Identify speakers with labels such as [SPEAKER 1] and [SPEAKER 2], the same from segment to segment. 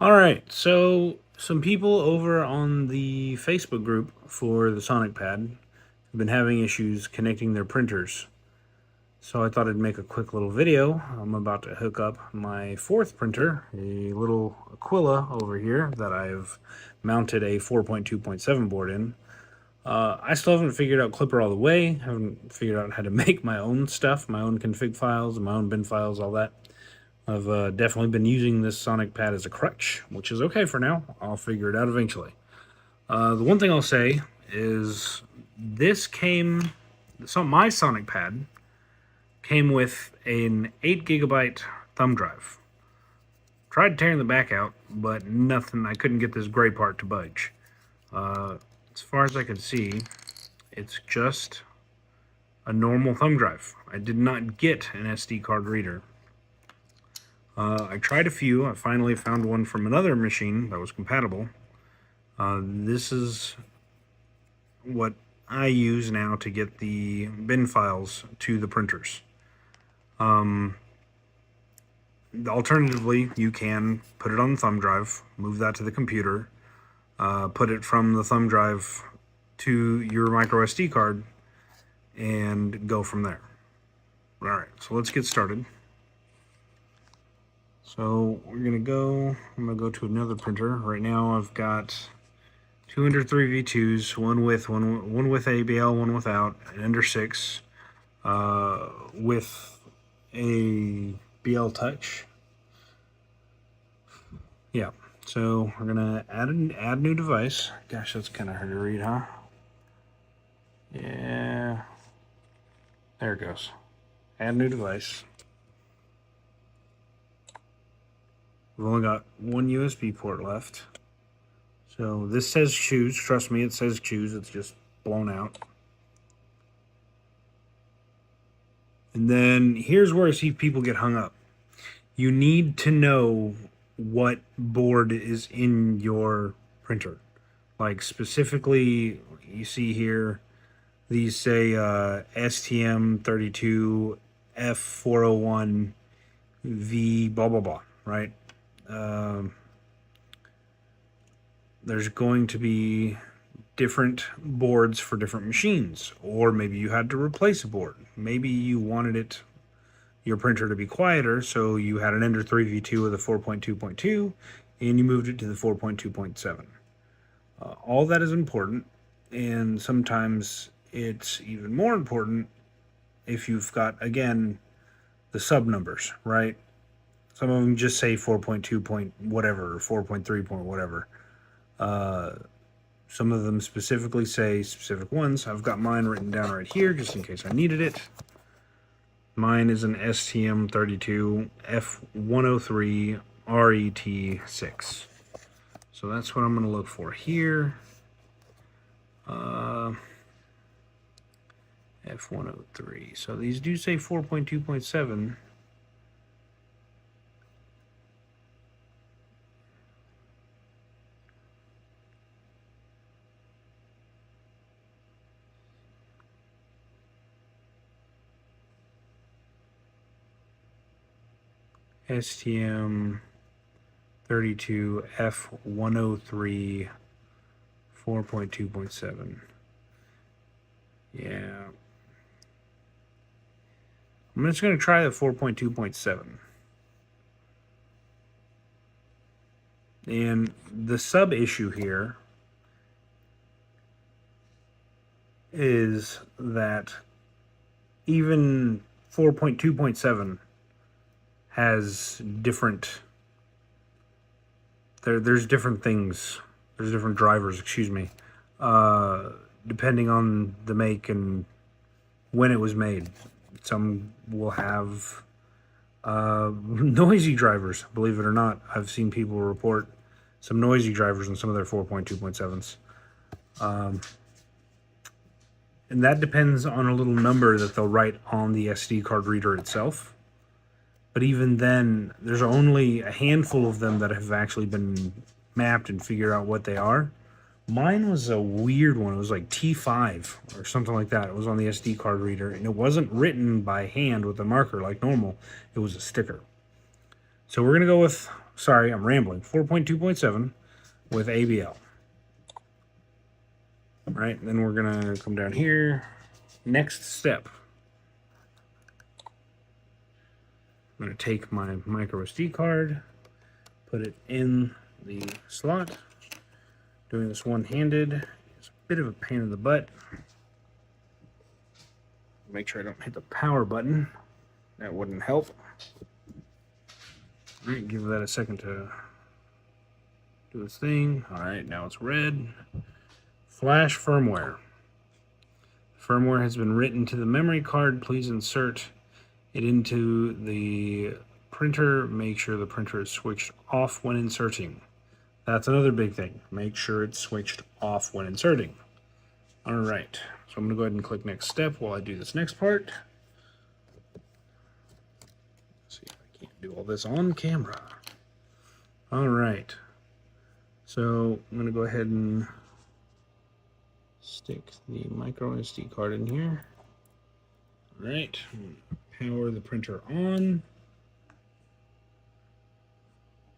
[SPEAKER 1] Alright, so some people over on the Facebook group for the Sonic Pad have been having issues connecting their printers. So I thought I'd make a quick little video. I'm about to hook up my fourth printer, a little Aquila over here that I've mounted a 4.2.7 board in. I still haven't figured out Clipper all the way, haven't figured out how to make my own stuff, my own config files, my own bin files, all that. I've definitely been using this Sonic Pad as a crutch, which is okay for now. I'll figure it out eventually. The one thing I'll say is my Sonic Pad came with an 8 gigabyte thumb drive. Tried tearing the back out, but nothing. I couldn't get this gray part to budge. As far as I could see, it's just a normal thumb drive. I did not get an SD card reader. I tried a few. I finally found one from another machine that was compatible. This is what I use now to get the bin files to the printers. Alternatively, you can put it on the thumb drive, move that to the computer, put it from the thumb drive to your micro SD card, and go from there. Alright, so let's get started. So I'm gonna go to another printer. Right now I've got two Ender 3v2s, one with ABL, one without, an Ender 6, with a BL Touch. Yeah, so we're gonna add new device. Gosh, that's kind of hard to read, huh? Yeah, there it goes. Add new device. We've only got one USB port left. So this says choose. Trust me, it says choose. It's just blown out. And then here's where I see people get hung up. You need to know what board is in your printer. Like specifically, you see here, these say STM32 F401 V blah blah blah, right? There's going to be different boards for different machines, or maybe you had to replace a board. Maybe you wanted your printer to be quieter, so you had an Ender 3v2 with a 4.2.2 and you moved it to the 4.2.7. All that is important, and sometimes it's even more important if you've got, again, the sub numbers, right? Some of them just say 4.2 point whatever or 4.3 point whatever. Some of them specifically say specific ones. I've got mine written down right here just in case I needed it. Mine is an STM32 F103 RET6. So that's what I'm going to look for here. F103. So these do say 4.2.7. STM 32 F103 4.2.7. Yeah. I'm just going to try the 4.2.7. And the sub issue here is that even 4.2.7 has different, there's different things, there's different drivers, excuse me, depending on the make and when it was made. Some will have noisy drivers, believe it or not. I've seen people report some noisy drivers in some of their 4.2.7s. And that depends on a little number that they'll write on the SD card reader itself. But even then, there's only a handful of them that have actually been mapped and figured out what they are. Mine was a weird one. It was like T5 or something like that. It was on the SD card reader, and it wasn't written by hand with a marker like normal. It was a sticker. So we're going to go with sorry, I'm rambling. 4.2.7 with ABL. All right, then we're gonna come down here. Next step. I'm gonna take my micro SD card, put it in the slot. Doing this one-handed is a bit of a pain in the butt. Make sure I don't hit the power button. That wouldn't help. All right, give that a second to do its thing. All right, now it's red. Flash firmware. Firmware has been written to the memory card. Please insert it into the printer. Make sure the printer is switched off when inserting. That's another big thing. Make sure it's switched off when inserting. All right, so I'm gonna go ahead and click next step while I do this next part. Let's see if I can't do all this on camera. All right, so I'm gonna go ahead and stick the micro SD card in here. All right, power the printer on.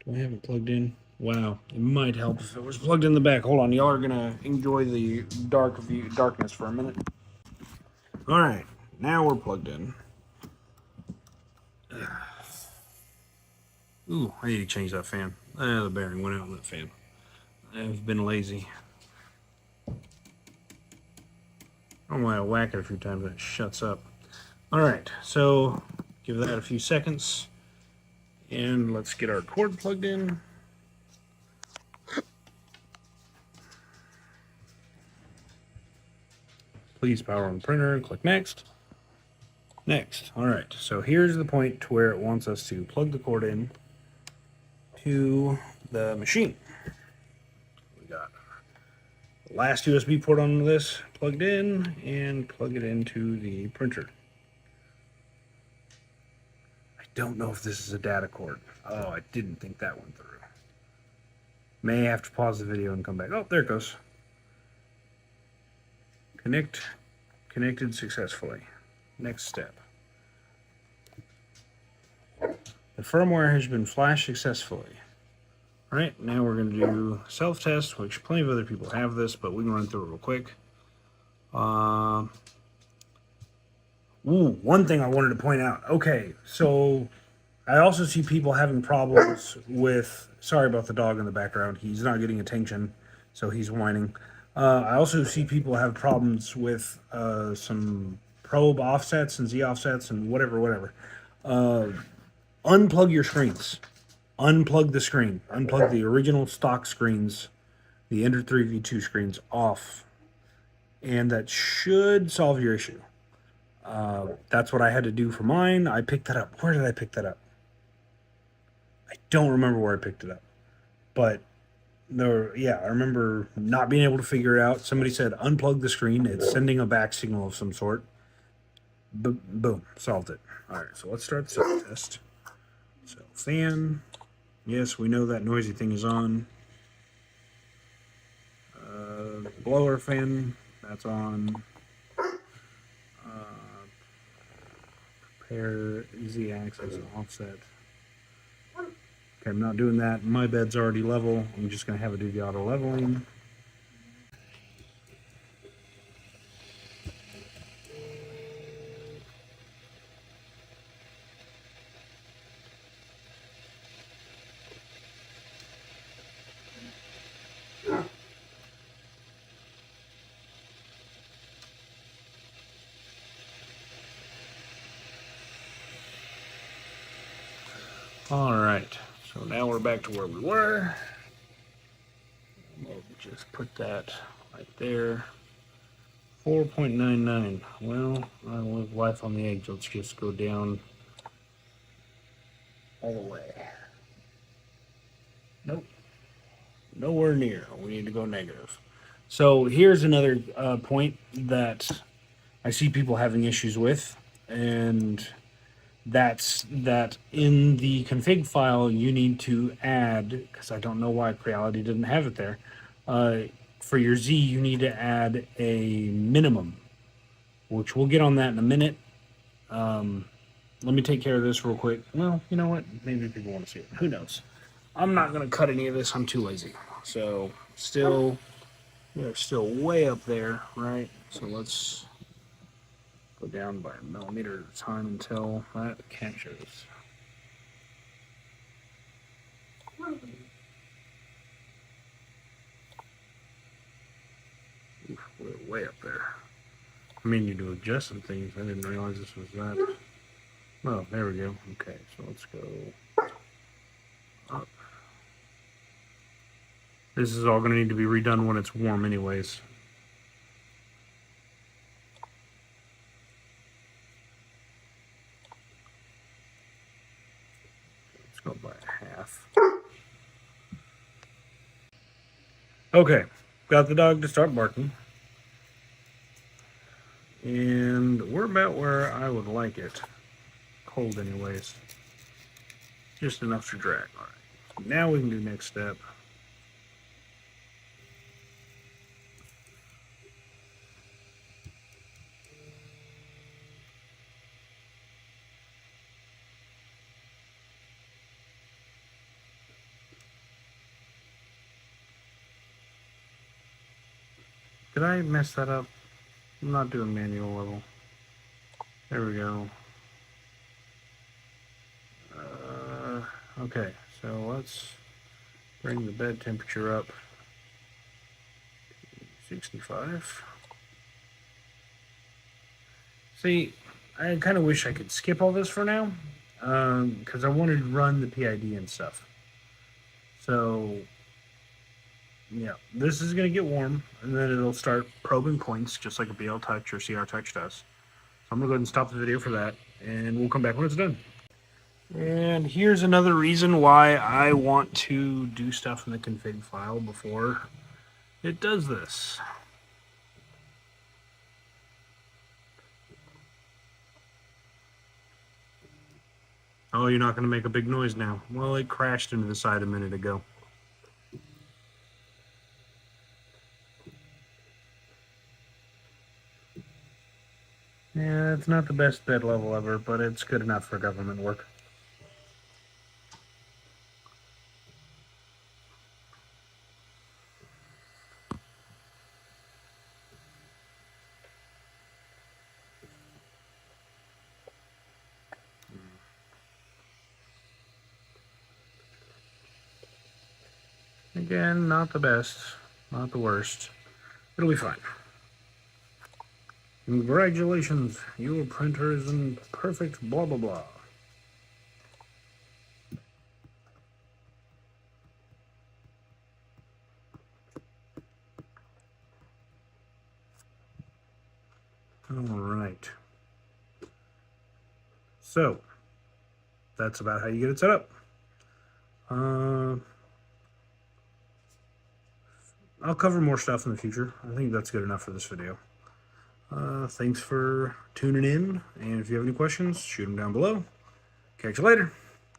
[SPEAKER 1] Do I have it plugged in? Wow, it might help if it was plugged in the back. Hold on, y'all are gonna enjoy the darkness for a minute. All right, now we're plugged in. Ooh, I need to change that fan. The bearing went out on that fan. I've been lazy. I don't know why I whack it a few times and it shuts up. All right, so give that a few seconds. And let's get our cord plugged in. Please power on the printer, click next. Next, all right, so here's the point to where it wants us to plug the cord in to the machine. We got the last USB port on this plugged in and plug it into the printer. I don't know if this is a data cord. Oh, I didn't think that went through. May have to pause the video and come back. Oh, there it goes. Connected successfully. Next step. The firmware has been flashed successfully. All right, now we're going to do self-test, which plenty of other people have this, but we can run through it real quick. One thing I wanted to point out. Okay, so I also see people having problems with, sorry about the dog in the background, he's not getting attention, so he's whining. I also see people have problems with some probe offsets and Z offsets and whatever. Unplug your screens. Unplug the screen. Unplug the original stock screens, the Ender 3v2 screens off, and that should solve your issue. That's what I had to do for mine. I picked that up. Where did I pick that up? I don't remember where I picked it up, but yeah, I remember not being able to figure it out. Somebody said unplug the screen. It's sending a back signal of some sort. Boom, solved it. All right, so let's start the self-test. So fan, yes, we know that noisy thing is on. Blower fan, that's on. Prepare Z axis offset. Okay, I'm not doing that. My bed's already level. I'm just going to have it do the auto leveling. All right, so now we're back to where we were. We'll just put that right there. 4.99. Well, I live life on the edge. Let's just go down all the way. Nope. Nowhere near. We need to go negative. So here's another point that I see people having issues with, and that's that in the config file you need to add, because I don't know why Creality didn't have it there, for your Z you need to add a minimum, which we'll get on that in a minute. Let me take care of this real quick. Well, you know what? Maybe people want to see it. Who knows? I'm not going to cut any of this. I'm too lazy. So still, we're still way up there, right? So let's go down by a millimeter at a time until that catches. Oof, we're way up there. I mean, you to adjust some things. I didn't realize this was that. Oh, there we go. Okay, so let's go up. This is all going to need to be redone when it's warm anyways. Let's go by half. Okay, got the dog to start barking. And we're about where I would like it. Cold anyways. Just enough to drag. Alright, so now we can do next step. Did I mess that up? I'm not doing manual level. There we go. Okay, so let's bring the bed temperature up to 65. See, I kind of wish I could skip all this for now, because I wanted to run the PID and stuff. So, yeah, this is going to get warm, and then it'll start probing points, just like a BL Touch or CR Touch does. So I'm going to go ahead and stop the video for that, and we'll come back when it's done. And here's another reason why I want to do stuff in the config file before it does this. Oh, you're not going to make a big noise now. Well, it crashed into the side a minute ago. Yeah, it's not the best bed level ever, but it's good enough for government work. Again, not the best, not the worst. It'll be fine. Congratulations, your printer is in perfect blah blah blah. Alright. So, that's about how you get it set up. I'll cover more stuff in the future. I think that's good enough for this video. Thanks for tuning in, and if you have any questions, shoot them down below. Catch you later.